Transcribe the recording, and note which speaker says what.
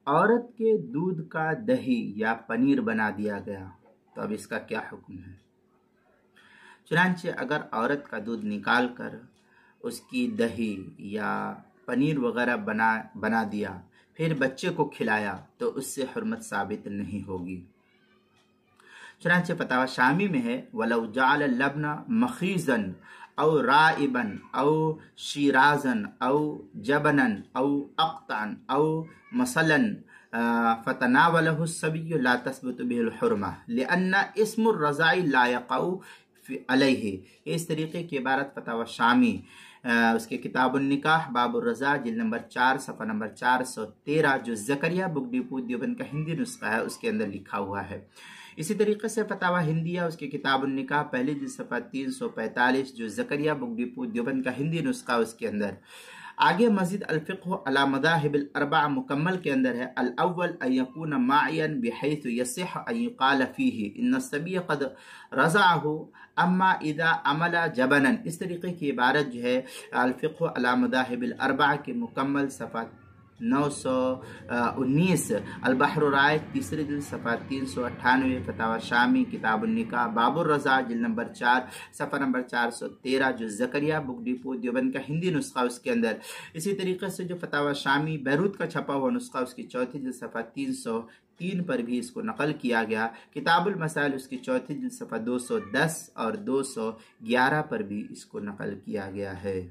Speaker 1: عورت کے دودھ کا دہی یا پنیر بنا دیا گیا تو اب اس کا کیا حکم ہے؟ چنانچہ اگر عورت کا دودھ نکال کر اس کی دہی یا پنیر وغیرہ بنا دیا پھر بچے کو کھلایا تو اس سے حرمت ثابت نہیں ہوگی۔ چنانچہ فتاوی شامی میں ہے وَلَوْ جَعَلَ اللَّبْنَ مَخِيزًا او رائبا او شیرازا او جبنا او اقطعا او مثلا فتناولہ الصبی لا تثبت به الحرمہ لأن اسم الرضاع لا يقع علیہ۔ اس طریقے کی عبارت فتاوی شامی اس کے کتاب النکاح باب الرضاع جلد نمبر 4 صفحہ نمبر 413 جو زکریا بک ڈپو دیوبند کا ہندی نسخہ ہے اس کے اندر لکھا ہوا ہے۔ اسی طریقے سے فتاوی ہندیہ اس کے کتاب النکاح پہلی جلد صفحہ 345 جو زکریا بک ڈپو دیوبند کا ہندی نسخہ اس کے اندر آگے مزید الفقہ علی مذاہب الاربع مکمل کے اندر ہے الاول ان یکون ماعیا بحیث یصح ان یقال فیہ ان الصبی قد رضعہ اما اذا عمل جبنا۔ اس طریقے کی عبارت جو ہے الفقہ علی مذاہب الاربع کے مکمل صفحہ 919 البحر الرائق تیسری جلد صفحہ 398 فتاوی شامی کتاب النکاح باب الرضاع جلد نمبر 4 صفحہ نمبر 413 جو زکریا بک ڈپو دیوبند کا ہندی نسخہ اس کے اندر۔ اسی طریقے سے جو فتاوی شامی بیروت کا چھپا ہوا نسخہ اس کی چوتھی جلد صفحہ 303 پر بھی اس کو نقل کیا گیا۔ کتاب المسائل اس کی چوتھی جلد صفحہ 210 اور 211 پر بھی اس کو نقل کیا گیا ہے۔